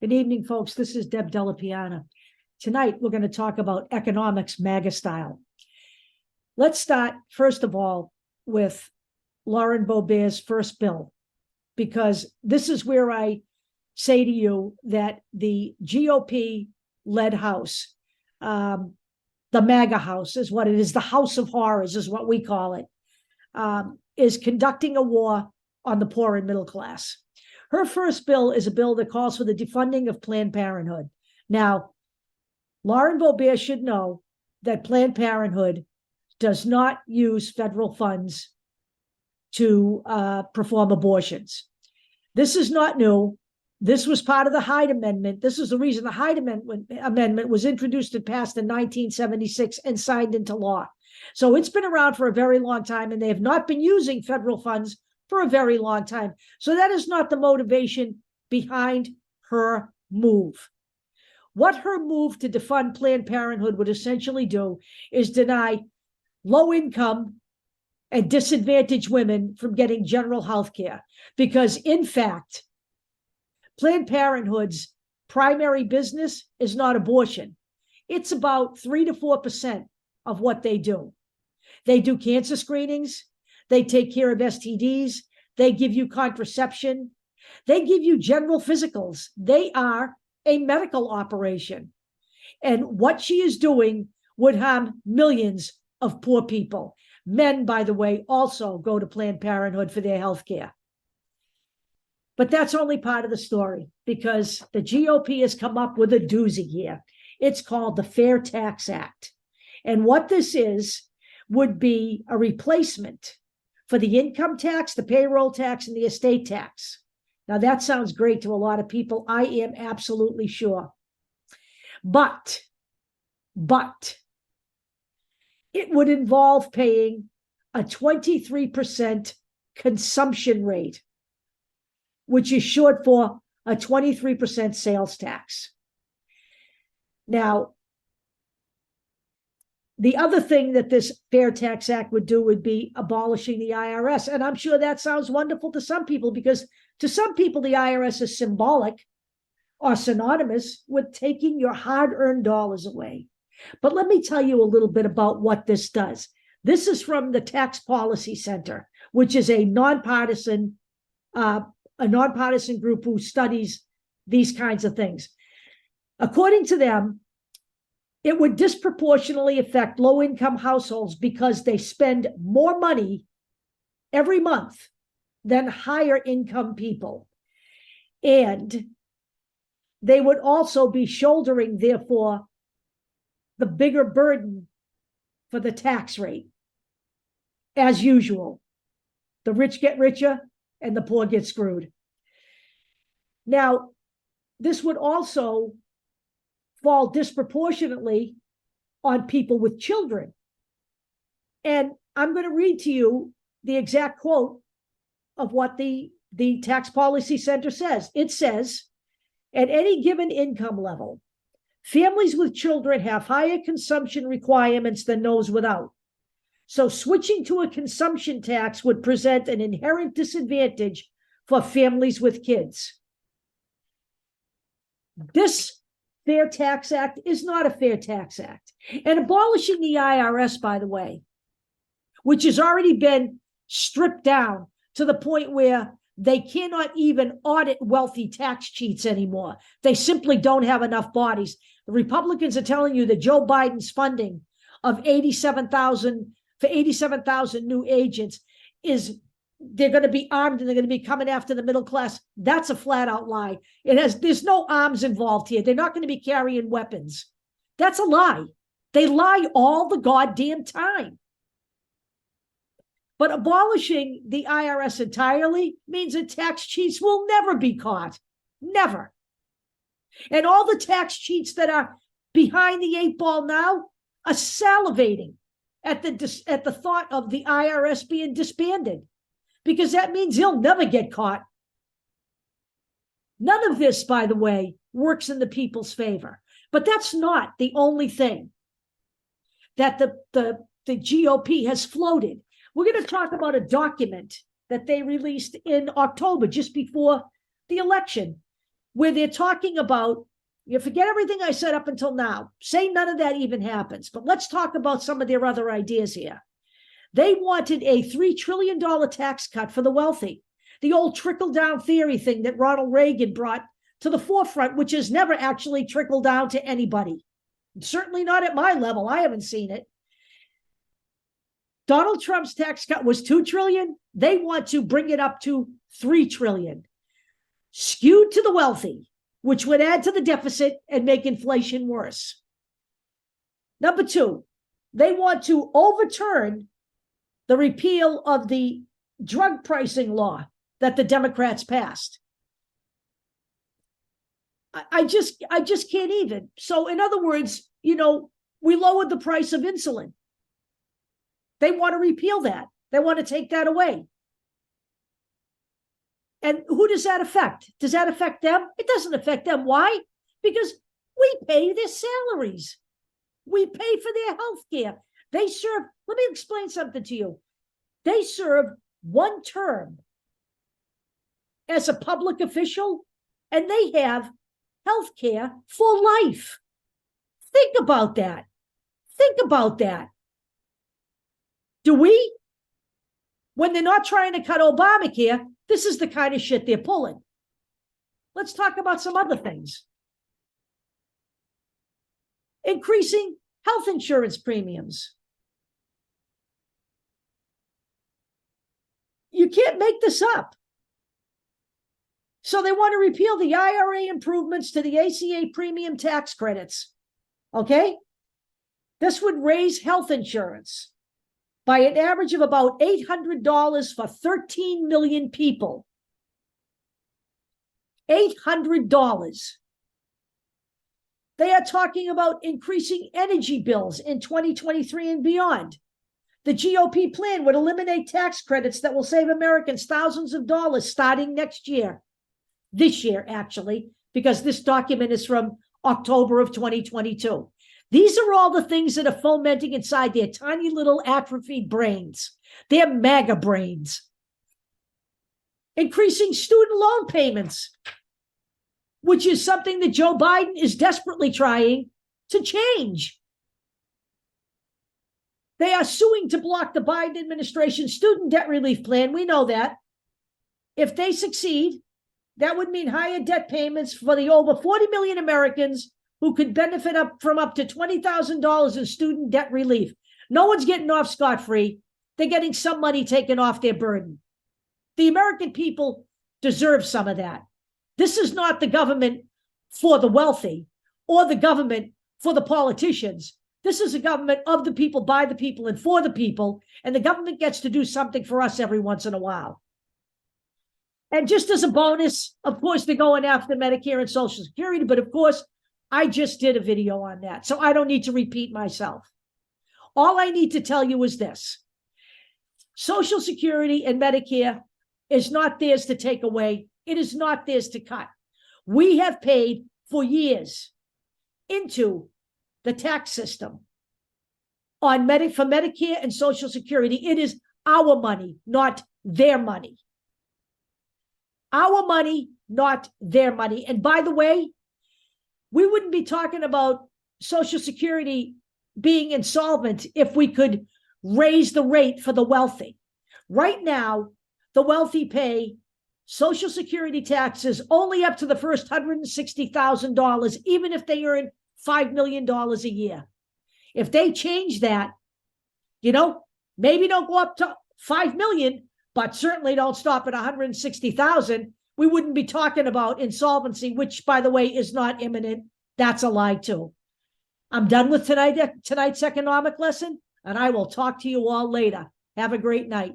Good evening, folks. This is Deb Delapiana. Tonight, we're going to talk about economics MAGA-style. Let's start, first of all, with Lauren Boebert's first bill, because this is where I say to you that the GOP-led House, the MAGA House is what it is, the House of Horrors is what we call it, is conducting a war on the poor and middle class. Her first bill is a bill that calls for the defunding of Planned Parenthood. Now, Lauren Boebert should know that Planned Parenthood does not use federal funds to perform abortions. This is not new. This was part of the Hyde Amendment. This is the reason the Hyde Amendment was introduced and passed in 1976 and signed into law. So it's been around for a very long time, and they have not been using federal funds for a very long time. So that is not the motivation behind her move. What her move to defund Planned Parenthood would essentially do is deny low-income and disadvantaged women from getting general health care. Because, in fact, Planned Parenthood's primary business is not abortion. It's about 3 to 4% of what they do. They do cancer screenings. They take care of STDs. They give you contraception. They give you general physicals. They are a medical operation. And what she is doing would harm millions of poor people. Men, by the way, also go to Planned Parenthood for their health care. But that's only part of the story, because the GOP has come up with a doozy here. It's called the Fair Tax Act. And what this is would be a replacement for the income tax, the payroll tax, and the estate tax. Now, that sounds great to a lot of people. I am absolutely sure. But it would involve paying a 23% consumption rate, which is short for a 23% sales tax. Now, the other thing that this Fair Tax Act would do would be abolishing the IRS. And I'm sure that sounds wonderful to some people, because to some people, the IRS is symbolic or synonymous with taking your hard-earned dollars away. But let me tell you a little bit about what this does. This is from the Tax Policy Center, which is a nonpartisan group who studies these kinds of things. According to them, it would disproportionately affect low-income households because they spend more money every month than higher-income people. And they would also be shouldering, therefore, the bigger burden for the tax rate. As usual, the rich get richer and the poor get screwed. Now, this would also fall disproportionately on people with children. And I'm going to read to you the exact quote of what the Tax Policy Center says. It says, at any given income level, families with children have higher consumption requirements than those without. So switching to a consumption tax would present an inherent disadvantage for families with kids. This Fair Tax Act is not a Fair Tax Act. And abolishing the IRS, by the way, which has already been stripped down to the point where they cannot even audit wealthy tax cheats anymore. They simply don't have enough bodies. The Republicans are telling you that Joe Biden's funding of 87,000 new agents is, they're going to be armed and they're going to be coming after the middle class. That's a flat out lie. There's no arms involved here. They're not going to be carrying weapons. That's a lie. They lie all the goddamn time. But abolishing the IRS entirely means that tax cheats will never be caught. Never. And all the tax cheats that are behind the 8 ball now are salivating at the thought of the IRS being disbanded, because that means he'll never get caught. None of this, by the way, works in the people's favor. But that's not the only thing that the GOP has floated. We're going to talk about a document that they released in October, just before the election. where they're talking about, you forget everything I said up until now. Say none of that even happens. But let's talk about some of their other ideas here. They wanted a $3 trillion tax cut for the wealthy. The old trickle-down theory thing that Ronald Reagan brought to the forefront, which has never actually trickled down to anybody. Certainly not at my level. I haven't seen it. Donald Trump's tax cut was $2 trillion. They want to bring it up to $3 trillion. Skewed to the wealthy, which would add to the deficit and make inflation worse. Number two, they want to overturn the repeal of the drug pricing law that the Democrats passed. I just can't even. So in other words, we lowered the price of insulin. They want to repeal that. They want to take that away. And who does that affect? Does that affect them? It doesn't affect them. Why? Because we pay their salaries. We pay for their health care. They serve, let me explain something to you. They serve one term as a public official, and they have health care for life. Think about that. Think about that. Do we? When they're not trying to cut Obamacare, this is the kind of shit they're pulling. Let's talk about some other things. Increasing health insurance premiums. You can't make this up. So they want to repeal the IRA improvements to the ACA premium tax credits. Okay? This would raise health insurance by an average of about $800 for 13 million people. $800. They are talking about increasing energy bills in 2023 and beyond. The GOP plan would eliminate tax credits that will save Americans thousands of dollars starting next year. This year, actually, because this document is from October of 2022. These are all the things that are fomenting inside their tiny little atrophied brains, their MAGA brains. Increasing student loan payments, which is something that Joe Biden is desperately trying to change. They are suing to block the Biden administration student debt relief plan. We know that. If they succeed, that would mean higher debt payments for the over 40 million Americans who could benefit from up to $20,000 in student debt relief. No one's getting off scot-free. They're getting some money taken off their burden. The American people deserve some of that. This is not the government for the wealthy or the government for the politicians. This is a government of the people, by the people, and for the people. And the government gets to do something for us every once in a while. And just as a bonus, of course, they're going after Medicare and Social Security. But of course, I just did a video on that, so I don't need to repeat myself. All I need to tell you is this. Social Security and Medicare is not theirs to take away. It is not theirs to cut. We have paid for years into the tax system for Medicare and Social Security. It is our money, not their money. Our money, not their money. And by the way, we wouldn't be talking about Social Security being insolvent if we could raise the rate for the wealthy. Right now, the wealthy pay Social Security taxes only up to the first $160,000, even if they earn $5 million a year. If they change that, maybe don't go up to 5 million, but certainly don't stop at 160,000. We wouldn't be talking about insolvency, which, by the way, is not imminent. That's a lie, too. I'm done with tonight's economic lesson, and I will talk to you all later. Have a great night.